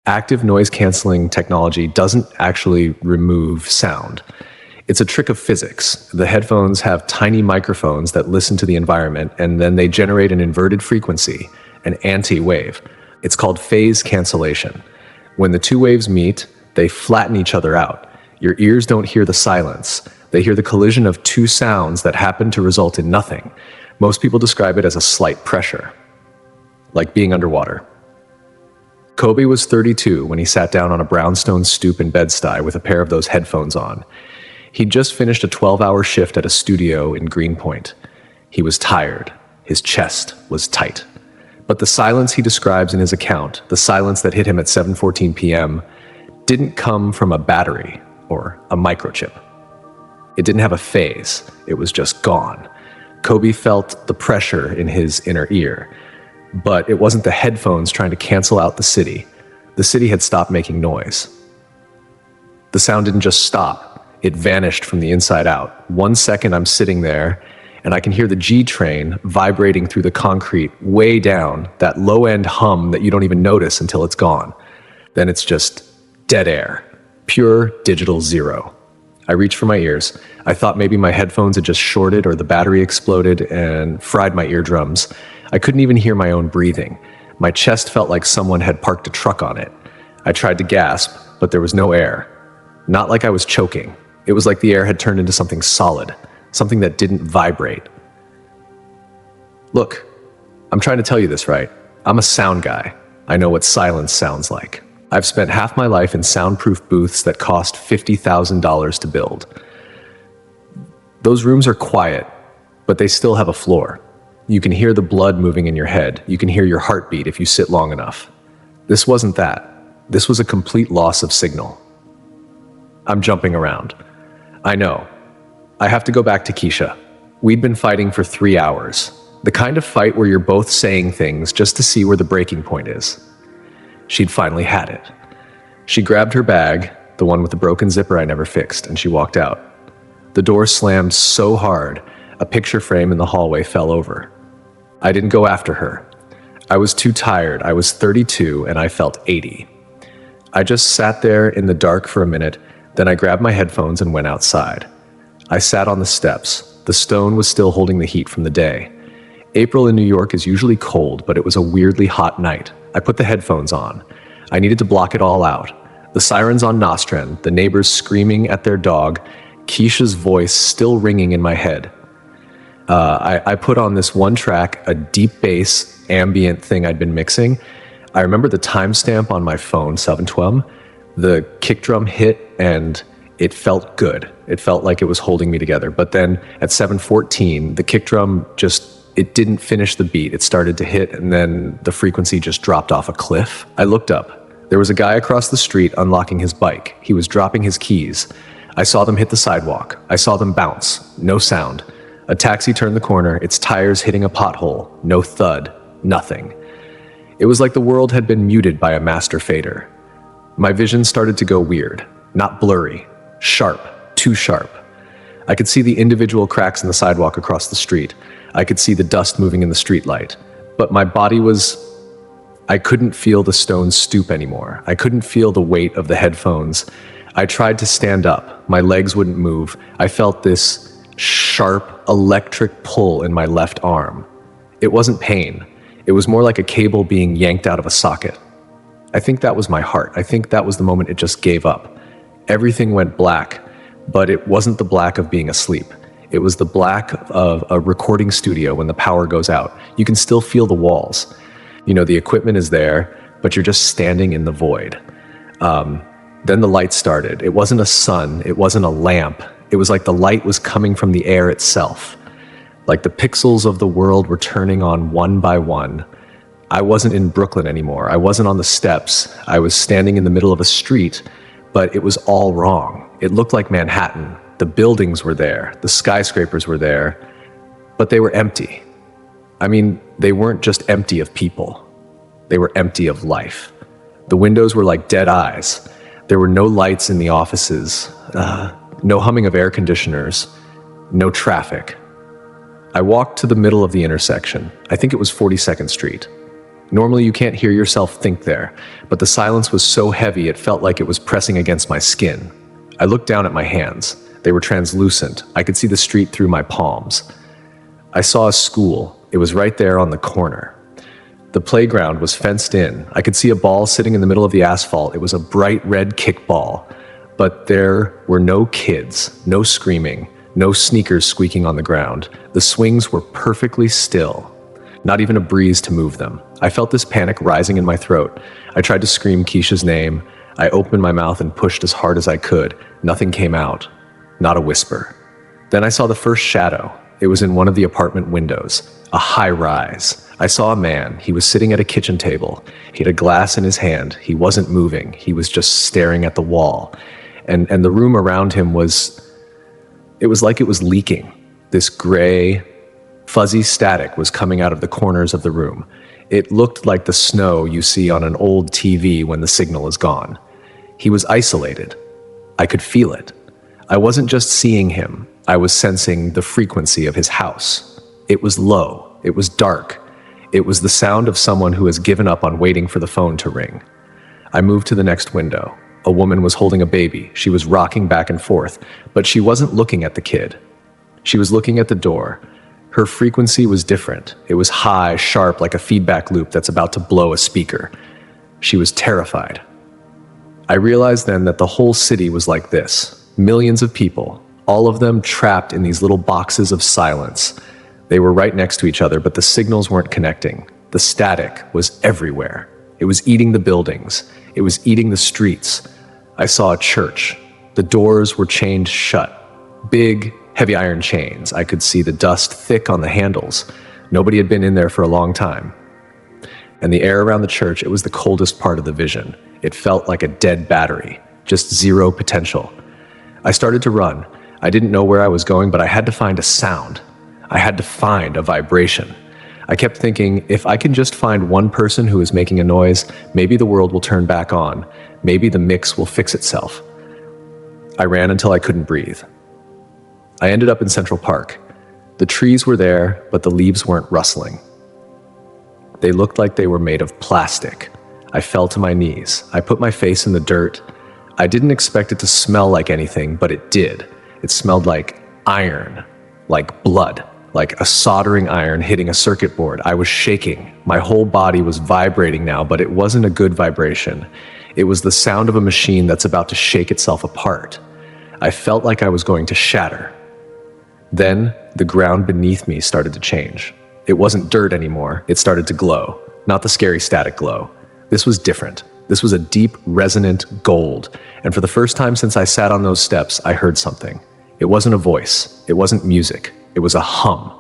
Active noise canceling technology doesn't actually remove sound. It's a trick of physics. The headphones have tiny microphones that listen to the environment, and then they generate an inverted frequency, an anti-wave. It's called phase cancellation. When the two waves meet, they flatten each other out. Your ears don't hear the silence. They hear the collision of two sounds that happen to result in nothing. Most people describe it as a slight pressure, like being underwater. Kobe was 32 when he sat down on a brownstone stoop in Bed-Stuy with a pair of those headphones on. He'd just finished a 12-hour shift at a studio in Greenpoint. He was tired. His chest was tight. But the silence he describes in his account, the silence that hit him at 7:14 p.m., didn't come from a battery or a microchip. It didn't have a phase. It was just gone. Kobe felt the pressure in his inner ear. But it wasn't the headphones trying to cancel out the city. The city had stopped making noise. The sound didn't just stop. It vanished from the inside out. 1 second I'm sitting there, and I can hear the G train vibrating through the concrete way down, that low-end hum that you don't even notice until it's gone. Then it's just dead air, pure digital zero. I reached for my ears. I thought maybe my headphones had just shorted or the battery exploded and fried my eardrums. I couldn't even hear my own breathing. My chest felt like someone had parked a truck on it. I tried to gasp, but there was no air. Not like I was choking. It was like the air had turned into something solid, something that didn't vibrate. Look, I'm trying to tell you this, right? I'm a sound guy. I know what silence sounds like. I've spent half my life in soundproof booths that cost $50,000 to build. Those rooms are quiet, but they still have a floor. You can hear the blood moving in your head. You can hear your heartbeat if you sit long enough. This wasn't that. This was a complete loss of signal. I'm jumping around. I know. I have to go back to Keisha. We'd been fighting for 3 hours. The kind of fight where you're both saying things just to see where the breaking point is. She'd finally had it. She grabbed her bag, the one with the broken zipper I never fixed, and she walked out. The door slammed so hard, a picture frame in the hallway fell over. I didn't go after her. I was too tired. I was 32 and I felt 80. I just sat there in the dark for a minute. Then I grabbed my headphones and went outside. I sat on the steps. The stone was still holding the heat from the day. April in New York is usually cold, but it was a weirdly hot night. I put the headphones on. I needed to block it all out. The sirens on Nostrand, the neighbors screaming at their dog, Keisha's voice still ringing in my head. I put on this one track, a deep bass ambient thing I'd been mixing. I remember the timestamp on my phone, 7:12. The kick drum hit and it felt good. It felt like it was holding me together. But then at 7:14, the kick drum it didn't finish the beat. It started to hit and then the frequency just dropped off a cliff. I looked up. There was a guy across the street unlocking his bike. He was dropping his keys. I saw them hit the sidewalk. I saw them bounce. No sound. A taxi turned the corner, its tires hitting a pothole. No thud. Nothing. It was like the world had been muted by a master fader. My vision started to go weird. Not blurry. Sharp. Too sharp. I could see the individual cracks in the sidewalk across the street. I could see the dust moving in the streetlight. But my body I couldn't feel the stone stoop anymore. I couldn't feel the weight of the headphones. I tried to stand up. My legs wouldn't move. I felt this sharp electric pull in my left arm. It wasn't pain. It was more like a cable being yanked out of a socket. I think that was my heart. I think that was the moment it just gave up. Everything went black, but it wasn't the black of being asleep. It was the black of a recording studio when the power goes out. You can still feel the walls. You know, the equipment is there, but you're just standing in the void. Then the light started. It wasn't a sun. It wasn't a lamp. It was like the light was coming from the air itself. Like the pixels of the world were turning on one by one. I wasn't in Brooklyn anymore. I wasn't on the steps. I was standing in the middle of a street, but it was all wrong. It looked like Manhattan. The buildings were there. The skyscrapers were there, but they were empty. I mean, they weren't just empty of people. They were empty of life. The windows were like dead eyes. There were no lights in the offices, no humming of air conditioners, no traffic. I walked to the middle of the intersection. I think it was 42nd Street. Normally you can't hear yourself think there, but the silence was so heavy it felt like it was pressing against my skin. I looked down at my hands. They were translucent. I could see the street through my palms. I saw a school. It was right there on the corner. The playground was fenced in. I could see a ball sitting in the middle of the asphalt. It was a bright red kickball. But there were no kids, no screaming, no sneakers squeaking on the ground. The swings were perfectly still. Not even a breeze to move them. I felt this panic rising in my throat. I tried to scream Keisha's name. I opened my mouth and pushed as hard as I could. Nothing came out. Not a whisper. Then I saw the first shadow. It was in one of the apartment windows. A high rise. I saw a man. He was sitting at a kitchen table. He had a glass in his hand. He wasn't moving. He was just staring at the wall. And the room around him was like it was leaking. This gray, fuzzy static was coming out of the corners of the room. It looked like the snow you see on an old TV when the signal is gone. He was isolated. I could feel it. I wasn't just seeing him. I was sensing the frequency of his house. It was low. It was dark. It was the sound of someone who has given up on waiting for the phone to ring. I moved to the next window. A woman was holding a baby. She was rocking back and forth, but she wasn't looking at the kid. She was looking at the door. Her frequency was different. It was high, sharp, like a feedback loop that's about to blow a speaker. She was terrified. I realized then that the whole city was like this. Millions of people, all of them trapped in these little boxes of silence. They were right next to each other, but the signals weren't connecting. The static was everywhere. It was eating the buildings. It was eating the streets. I saw a church. The doors were chained shut. Big, heavy iron chains. I could see the dust thick on the handles. Nobody had been in there for a long time. And the air around the church, it was the coldest part of the vision. It felt like a dead battery, just zero potential. I started to run. I didn't know where I was going, but I had to find a sound. I had to find a vibration. I kept thinking, if I can just find one person who is making a noise, maybe the world will turn back on. Maybe the mix will fix itself. I ran until I couldn't breathe. I ended up in Central Park. The trees were there, but the leaves weren't rustling. They looked like they were made of plastic. I fell to my knees. I put my face in the dirt. I didn't expect it to smell like anything, but it did. It smelled like iron, like blood, like a soldering iron hitting a circuit board. I was shaking. My whole body was vibrating now, but it wasn't a good vibration. It was the sound of a machine that's about to shake itself apart. I felt like I was going to shatter. Then the ground beneath me started to change. It wasn't dirt anymore. It started to glow, not the scary static glow. This was different. This was a deep, resonant gold. And for the first time since I sat on those steps, I heard something. It wasn't a voice. It wasn't music. It was a hum,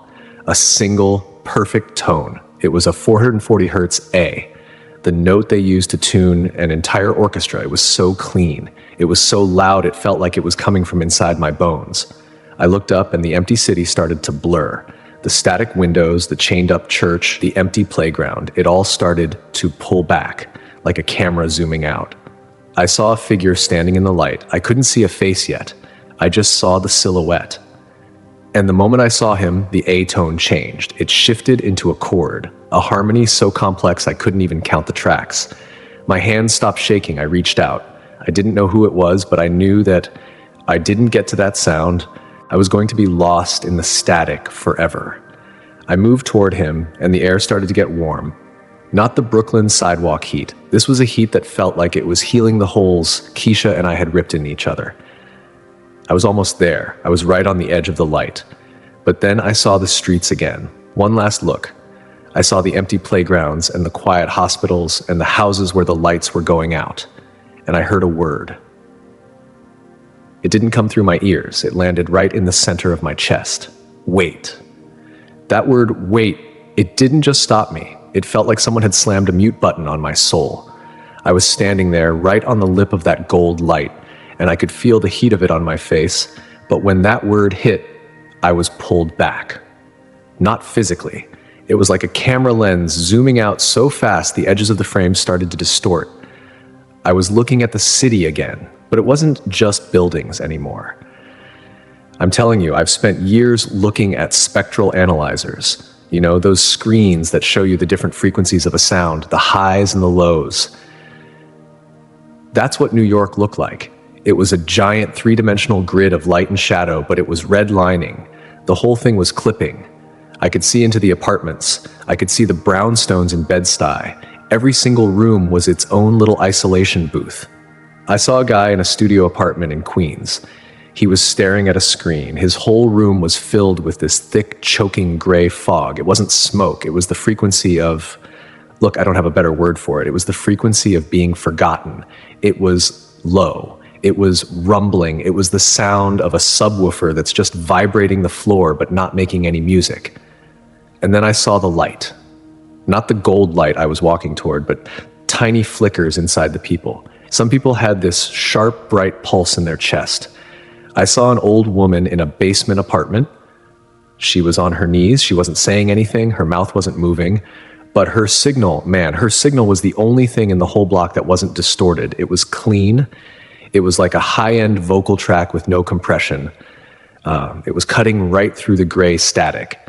a single, perfect tone. It was a 440 hertz A, the note they used to tune an entire orchestra. It was so clean. It was so loud it felt like it was coming from inside my bones. I looked up and the empty city started to blur. The static windows, the chained-up church, the empty playground, it all started to pull back, like a camera zooming out. I saw a figure standing in the light. I couldn't see a face yet. I just saw the silhouette. And the moment I saw him, the A-tone changed. It shifted into a chord, a harmony so complex I couldn't even count the tracks. My hands stopped shaking. I reached out. I didn't know who it was, but I knew that I didn't get to that sound. I was going to be lost in the static forever. I moved toward him, and the air started to get warm. Not the Brooklyn sidewalk heat. This was a heat that felt like it was healing the holes Keisha and I had ripped in each other. I was almost there. I was right on the edge of the light. But then I saw the streets again. One last look. I saw the empty playgrounds and the quiet hospitals and the houses where the lights were going out. And I heard a word. It didn't come through my ears. It landed right in the center of my chest. Wait. That word, wait, it didn't just stop me. It felt like someone had slammed a mute button on my soul. I was standing there right on the lip of that gold light, and I could feel the heat of it on my face, but when that word hit, I was pulled back. Not physically. It was like a camera lens zooming out so fast the edges of the frame started to distort. I was looking at the city again, but it wasn't just buildings anymore. I'm telling you, I've spent years looking at spectral analyzers, You know, those screens that show you the different frequencies of a sound, the highs and the lows. That's what New York looked like. It was a giant three-dimensional grid of light and shadow, but it was redlining. The whole thing was clipping. I could see into the apartments. I could see the brownstones in Bed-Stuy. Every single room was its own little isolation booth. I saw a guy in a studio apartment in Queens. He was staring at a screen. His whole room was filled with this thick, choking gray fog. It wasn't smoke. It was the frequency of, look, I don't have a better word for it. It was the frequency of being forgotten. It was low. It was rumbling. It was the sound of a subwoofer that's just vibrating the floor but not making any music. And then I saw the light. Not the gold light I was walking toward, but tiny flickers inside the people. Some people had this sharp, bright pulse in their chest. I saw an old woman in a basement apartment. She was on her knees. She wasn't saying anything. Her mouth wasn't moving. But her signal, man, her signal was the only thing in the whole block that wasn't distorted. It was clean. It was like a high-end vocal track with no compression. It was cutting right through the gray static.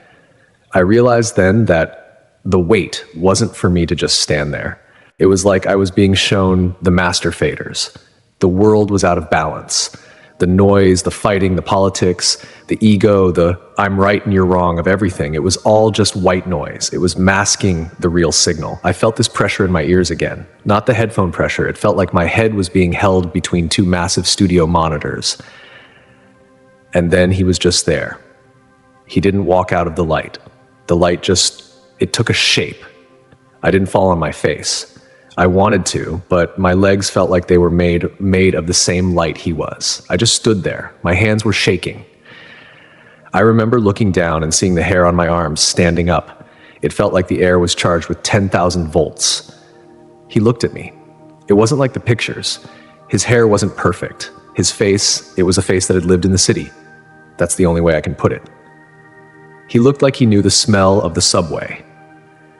I realized then that the wait wasn't for me to just stand there. It was like I was being shown the master faders. The world was out of balance. The noise, the fighting, the politics, the ego, the I'm right and you're wrong of everything. It was all just white noise. It was masking the real signal. I felt this pressure in my ears again. Not the headphone pressure. It felt like my head was being held between two massive studio monitors. And then he was just there. He didn't walk out of the light. The light just, it took a shape. I didn't fall on my face. I wanted to, but my legs felt like they were made of the same light he was. I just stood there. My hands were shaking. I remember looking down and seeing the hair on my arms standing up. It felt like the air was charged with 10,000 volts. He looked at me. It wasn't like the pictures. His hair wasn't perfect. His face, it was a face that had lived in the city. That's the only way I can put it. He looked like he knew the smell of the subway.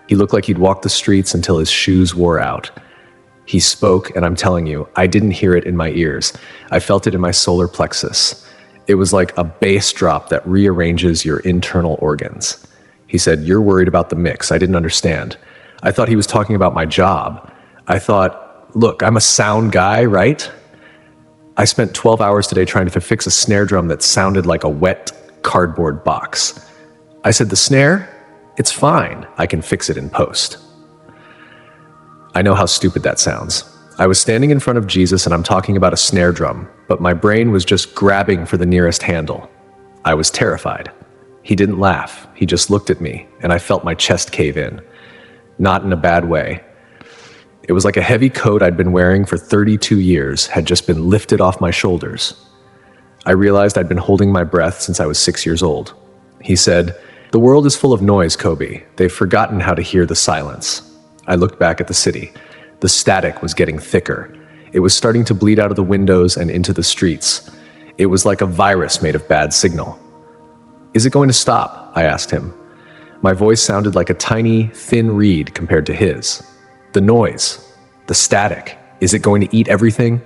He looked like he'd walked the streets until his shoes wore out. He spoke, and I'm telling you, I didn't hear it in my ears. I felt it in my solar plexus. It was like a bass drop that rearranges your internal organs. He said, "You're worried about the mix." I didn't understand. I thought he was talking about my job. I thought, look, I'm a sound guy, right? I spent 12 hours today trying to fix a snare drum that sounded like a wet cardboard box. I said, "The snare? It's fine. I can fix it in post." I know how stupid that sounds. I was standing in front of Jesus and I'm talking about a snare drum, but my brain was just grabbing for the nearest handle. I was terrified. He didn't laugh. He just looked at me and I felt my chest cave in. Not in a bad way. It was like a heavy coat I'd been wearing for 32 years had just been lifted off my shoulders. I realized I'd been holding my breath since I was 6 years old. He said, "The world is full of noise, Kobe. They've forgotten how to hear the silence." I looked back at the city. The static was getting thicker. It was starting to bleed out of the windows and into the streets. It was like a virus made of bad signal. "Is it going to stop?" I asked him. My voice sounded like a tiny, thin reed compared to his. "The noise, the static, is it going to eat everything?"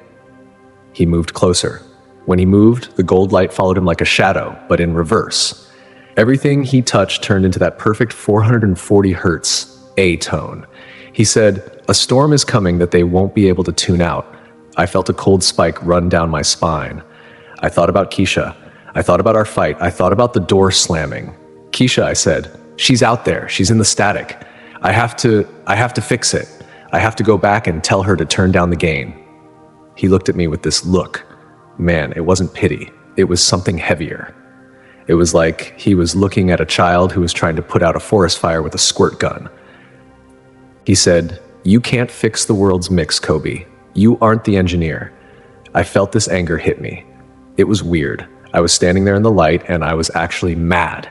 He moved closer. When he moved, the gold light followed him like a shadow, but in reverse. Everything he touched turned into that perfect 440 hertz A-tone. He said, "A storm is coming that they won't be able to tune out." I felt a cold spike run down my spine. I thought about Keisha. I thought about our fight. I thought about the door slamming. "Keisha," I said, "she's out there. She's in the static. I have to fix it. I have to go back and tell her to turn down the gain." He looked at me with this look. Man, it wasn't pity. It was something heavier. It was like he was looking at a child who was trying to put out a forest fire with a squirt gun. He said, "You can't fix the world's mix, Kobe. You aren't the engineer." I felt this anger hit me. It was weird. I was standing there in the light and I was actually mad.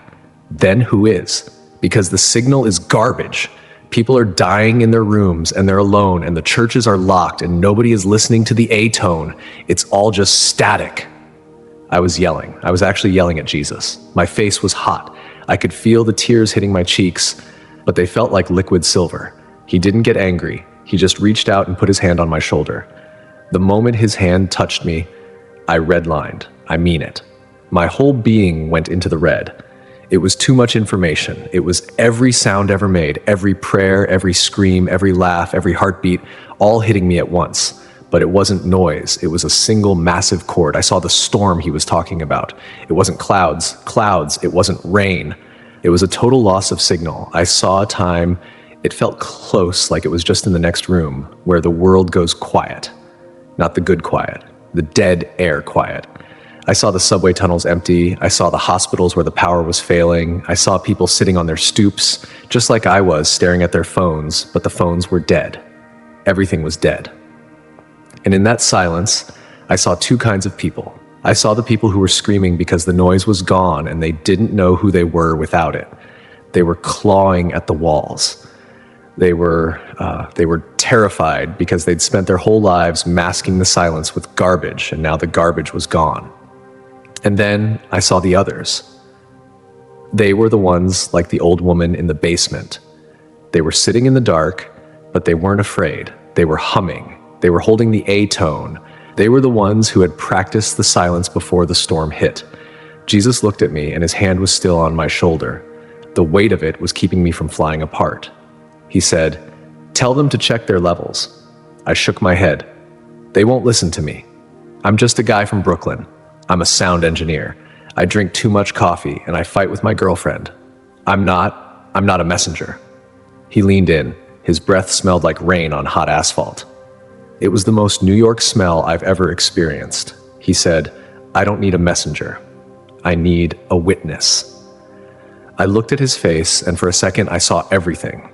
Then who is? Because the signal is garbage. People are dying in their rooms and they're alone and the churches are locked and nobody is listening to the A-tone. It's all just static. I was yelling. I was actually yelling at Jesus. My face was hot. I could feel the tears hitting my cheeks, but they felt like liquid silver. He didn't get angry. He just reached out and put his hand on my shoulder. The moment his hand touched me, I redlined. I mean it. My whole being went into the red. It was too much information. It was every sound ever made, every prayer, every scream, every laugh, every heartbeat, all hitting me at once. But it wasn't noise. It was a single massive chord. I saw the storm he was talking about. It wasn't clouds. It wasn't rain. It was a total loss of signal. I saw a time. It felt close, like it was just in the next room, where the world goes quiet. Not the good quiet, the dead air quiet. I saw the subway tunnels empty. I saw the hospitals where the power was failing. I saw people sitting on their stoops, just like I was, staring at their phones, but the phones were dead. Everything was dead. And in that silence, I saw two kinds of people. I saw the people who were screaming because the noise was gone and they didn't know who they were without it. They were clawing at the walls. They were terrified because they'd spent their whole lives masking the silence with garbage, and now the garbage was gone. And then I saw the others. They were the ones like the old woman in the basement. They were sitting in the dark, but they weren't afraid. They were humming. They were holding the A tone. They were the ones who had practiced the silence before the storm hit. Jesus looked at me, and his hand was still on my shoulder. The weight of it was keeping me from flying apart. He said, "Tell them to check their levels." I shook my head. "They won't listen to me. I'm just a guy from Brooklyn. I'm a sound engineer. I drink too much coffee, and I fight with my girlfriend. I'm not a messenger." He leaned in. His breath smelled like rain on hot asphalt. It was the most New York smell I've ever experienced. He said, "I don't need a messenger. I need a witness." I looked at his face, and for a second I saw everything.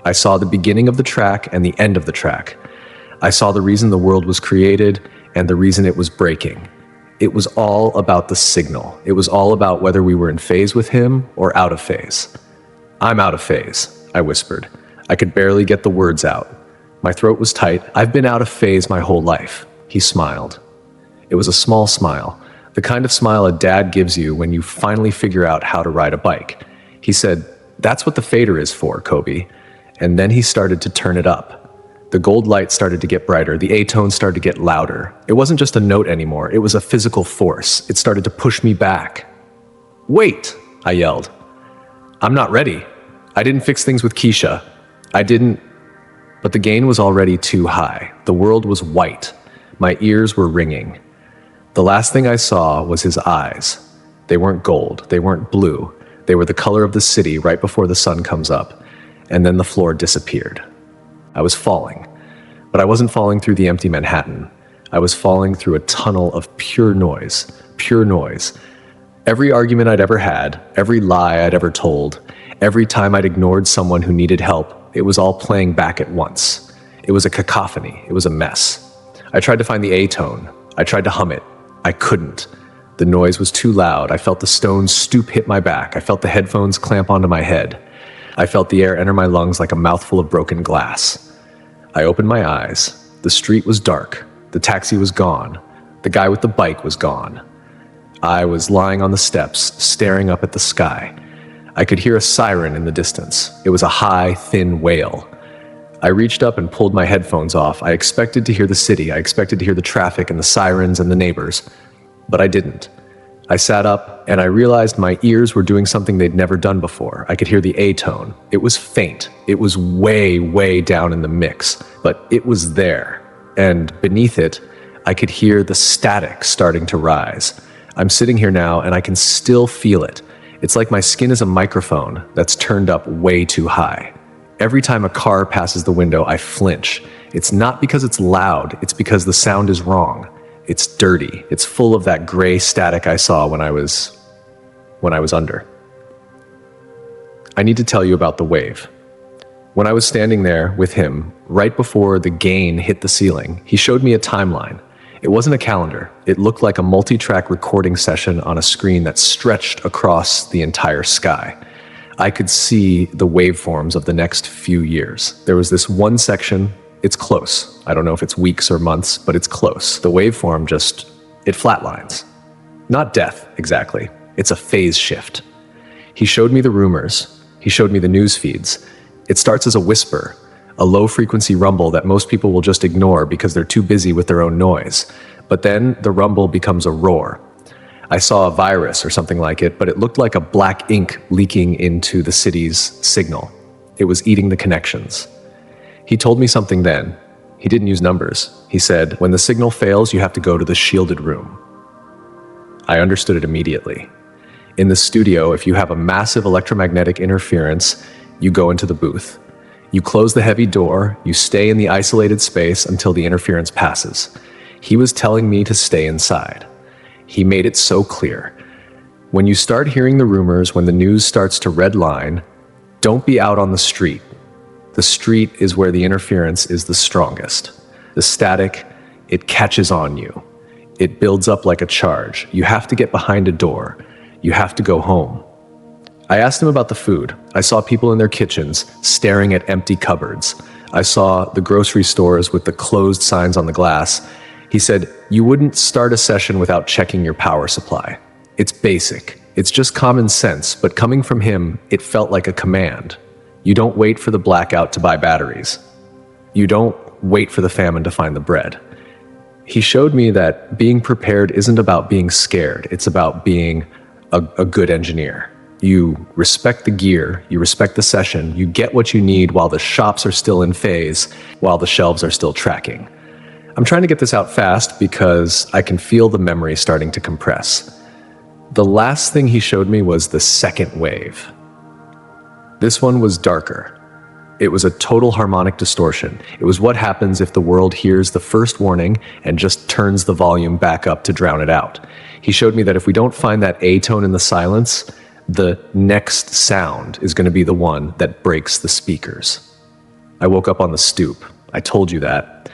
I saw the beginning of the track and the end of the track. I saw the reason the world was created and the reason it was breaking. It was all about the signal. It was all about whether we were in phase with him or out of phase. "I'm out of phase," I whispered. I could barely get the words out. My throat was tight. "I've been out of phase my whole life." He smiled. It was a small smile, the kind of smile a dad gives you when you finally figure out how to ride a bike. He said, "That's what the fader is for, Kobe." And then he started to turn it up. The gold light started to get brighter. The A-tone started to get louder. It wasn't just a note anymore. It was a physical force. It started to push me back. "Wait," I yelled. "I'm not ready. I didn't fix things with Keisha. I didn't..." But the gain was already too high. The world was white. My ears were ringing. The last thing I saw was his eyes. They weren't gold. They weren't blue. They were the color of the city right before the sun comes up. And then the floor disappeared. I was falling. But I wasn't falling through the empty Manhattan. I was falling through a tunnel of pure noise. Pure noise. Every argument I'd ever had, every lie I'd ever told, every time I'd ignored someone who needed help, it was all playing back at once. It was a cacophony. It was a mess. I tried to find the A-tone. I tried to hum it. I couldn't. The noise was too loud. I felt the stone stoop hit my back. I felt the headphones clamp onto my head. I felt the air enter my lungs like a mouthful of broken glass. I opened my eyes. The street was dark. The taxi was gone. The guy with the bike was gone. I was lying on the steps, staring up at the sky. I could hear a siren in the distance. It was a high, thin wail. I reached up and pulled my headphones off. I expected to hear the city. I expected to hear the traffic and the sirens and the neighbors. But I didn't. I sat up and I realized my ears were doing something they'd never done before. I could hear the A-tone. It was faint. It was way, way down in the mix. But it was there. And beneath it, I could hear the static starting to rise. I'm sitting here now and I can still feel it. It's like my skin is a microphone that's turned up way too high. Every time a car passes the window, I flinch. It's not because it's loud, it's because the sound is wrong. It's dirty. It's full of that gray static I saw when I was under. I need to tell you about the wave. When I was standing there with him, right before the gain hit the ceiling, he showed me a timeline. It wasn't a calendar. It looked like a multi-track recording session on a screen that stretched across the entire sky. I could see the waveforms of the next few years. There was this one section, it's close. I don't know if it's weeks or months, but it's close. The waveform it flatlines. Not death, exactly. It's a phase shift. He showed me the rumors. He showed me the news feeds. It starts as a whisper, a low-frequency rumble that most people will just ignore because they're too busy with their own noise. But then the rumble becomes a roar. I saw a virus or something like it, but it looked like a black ink leaking into the city's signal. It was eating the connections. He told me something then. He didn't use numbers. He said, when the signal fails, you have to go to the shielded room. I understood it immediately. In the studio, if you have a massive electromagnetic interference, you go into the booth. You close the heavy door, you stay in the isolated space until the interference passes. He was telling me to stay inside. He made it so clear. When you start hearing the rumors, when the news starts to redline, don't be out on the street. The street is where the interference is the strongest. The static, it catches on you. It builds up like a charge. You have to get behind a door. You have to go home. I asked him about the food. I saw people in their kitchens staring at empty cupboards. I saw the grocery stores with the closed signs on the glass. He said, you wouldn't start a session without checking your power supply. It's basic. It's just common sense, but coming from him, it felt like a command. You don't wait for the blackout to buy batteries. You don't wait for the famine to find the bread. He showed me that being prepared isn't about being scared. It's about being a good engineer. You respect the gear, you respect the session, you get what you need while the shops are still in phase, while the shelves are still tracking. I'm trying to get this out fast because I can feel the memory starting to compress. The last thing he showed me was the second wave. This one was darker. It was a total harmonic distortion. It was what happens if the world hears the first warning and just turns the volume back up to drown it out. He showed me that if we don't find that A tone in the silence, the next sound is going to be the one that breaks the speakers. I woke up on the stoop. I told you that.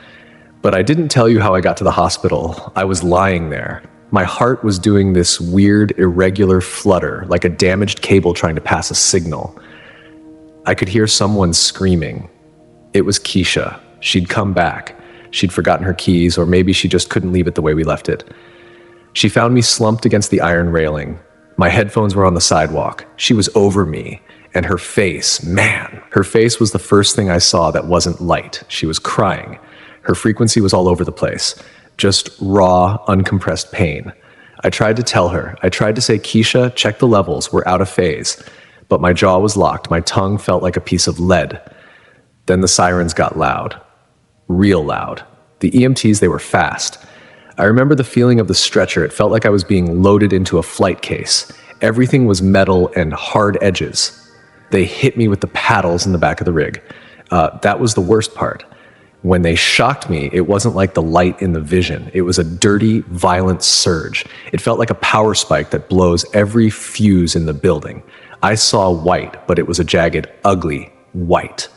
But I didn't tell you how I got to the hospital. I was lying there. My heart was doing this weird, irregular flutter, like a damaged cable trying to pass a signal. I could hear someone screaming. It was Keisha. She'd come back. She'd forgotten her keys, or maybe she just couldn't leave it the way we left it. She found me slumped against the iron railing. My headphones were on the sidewalk. She was over me, and her face, man, her face was the first thing I saw that wasn't light. She was crying. Her frequency was all over the place. Just raw, uncompressed pain. I tried to tell her. I tried to say, Keisha, check the levels. We're out of phase. But my jaw was locked. My tongue felt like a piece of lead. Then the sirens got loud. Real loud. The EMTs, they were fast. I remember the feeling of the stretcher. It felt like I was being loaded into a flight case. Everything was metal and hard edges. They hit me with the paddles in the back of the rig. That was the worst part. When they shocked me, it wasn't like the light in the vision. It was a dirty, violent surge. It felt like a power spike that blows every fuse in the building. I saw white, but it was a jagged, ugly white.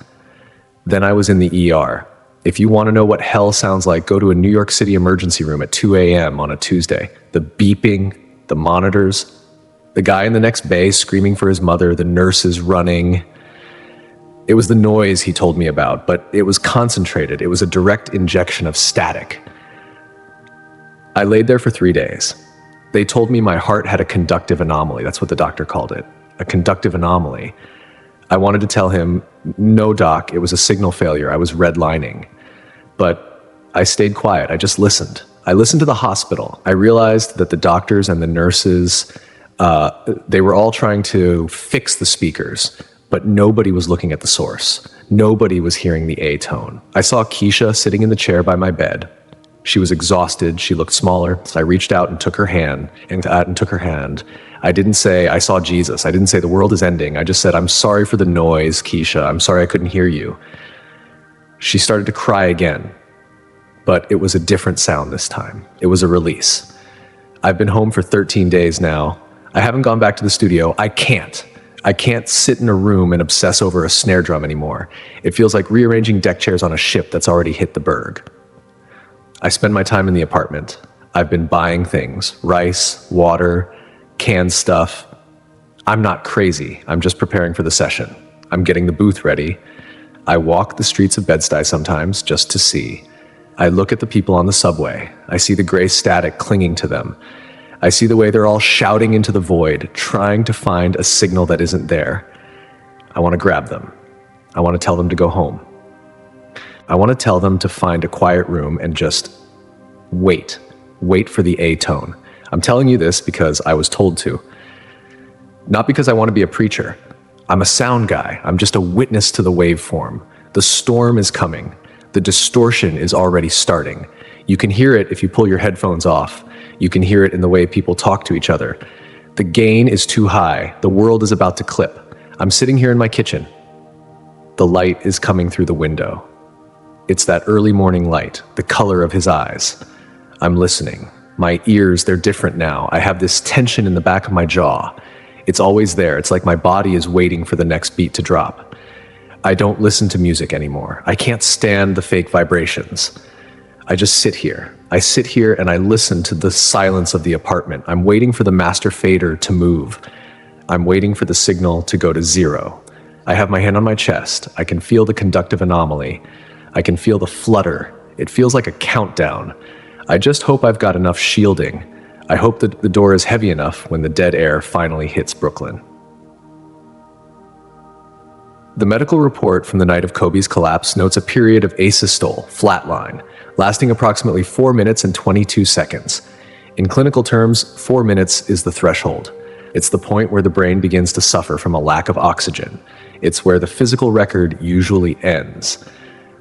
Then I was in the ER. If you want to know what hell sounds like, go to a New York City emergency room at 2 a.m. on a Tuesday. The beeping, the monitors, the guy in the next bay screaming for his mother, the nurses running. It was the noise he told me about, but it was concentrated. It was a direct injection of static. I laid there for 3 days. They told me my heart had a conductive anomaly. That's what the doctor called it. A conductive anomaly. I wanted to tell him, no, doc, it was a signal failure. I was redlining. But I stayed quiet. I just listened. I listened to the hospital. I realized that the doctors and the nurses, they were all trying to fix the speakers, but nobody was looking at the source. Nobody was hearing the A tone. I saw Keisha sitting in the chair by my bed. She was exhausted. She looked smaller. So I reached out and took her hand, I didn't say, I saw Jesus. I didn't say the world is ending. I just said, I'm sorry for the noise, Keisha. I'm sorry I couldn't hear you. She started to cry again, but it was a different sound this time. It was a release. I've been home for 13 days now. I haven't gone back to the studio. I can't sit in a room and obsess over a snare drum anymore. It feels like rearranging deck chairs on a ship that's already hit the berg. I spend my time in the apartment. I've been buying things, rice, water, canned stuff. I'm not crazy. I'm just preparing for the session. I'm getting the booth ready. I walk the streets of Bed-Stuy sometimes just to see. I look at the people on the subway. I see the gray static clinging to them. I see the way they're all shouting into the void, trying to find a signal that isn't there. I want to grab them. I want to tell them to go home. I want to tell them to find a quiet room and just wait for the A tone. I'm telling you this because I was told to. Not because I want to be a preacher. I'm a sound guy. I'm just a witness to the waveform. The storm is coming. The distortion is already starting. You can hear it if you pull your headphones off. You can hear it in the way people talk to each other. The gain is too high. The world is about to clip. I'm sitting here in my kitchen. The light is coming through the window. It's that early morning light, the color of his eyes. I'm listening. My ears, they're different now. I have this tension in the back of my jaw. It's always there. It's like my body is waiting for the next beat to drop. I don't listen to music anymore. I can't stand the fake vibrations. I just sit here. I sit here and I listen to the silence of the apartment. I'm waiting for the master fader to move. I'm waiting for the signal to go to zero. I have my hand on my chest. I can feel the conductive anomaly. I can feel the flutter. It feels like a countdown. I just hope I've got enough shielding. I hope that the door is heavy enough when the dead air finally hits Brooklyn. The medical report from the night of Kobe's collapse notes a period of asystole, flatline, lasting approximately 4 minutes and 22 seconds. In clinical terms, 4 minutes is the threshold. It's the point where the brain begins to suffer from a lack of oxygen. It's where the physical record usually ends.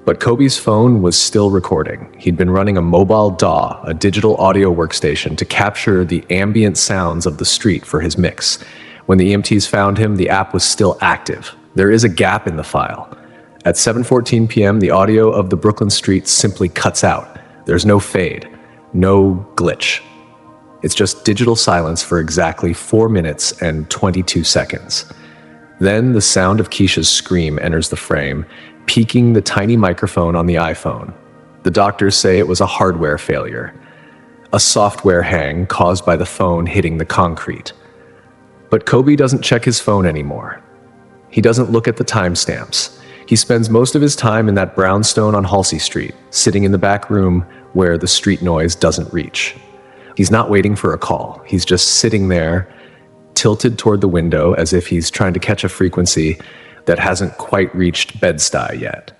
But Kobe's phone was still recording. He'd been running a mobile DAW, a digital audio workstation, to capture the ambient sounds of the street for his mix. When the EMTs found him, the app was still active. There is a gap in the file. At 7:14 p.m., the audio of the Brooklyn street simply cuts out. There's no fade, no glitch. It's just digital silence for exactly 4 minutes and 22 seconds. Then the sound of Keisha's scream enters the frame, peaking the tiny microphone on the iPhone. The doctors say it was a hardware failure, a software hang caused by the phone hitting the concrete. But Kobe doesn't check his phone anymore. He doesn't look at the timestamps. He spends most of his time in that brownstone on Halsey Street, sitting in the back room where the street noise doesn't reach. He's not waiting for a call. He's just sitting there, tilted toward the window as if he's trying to catch a frequency that hasn't quite reached Bed-Stuy yet.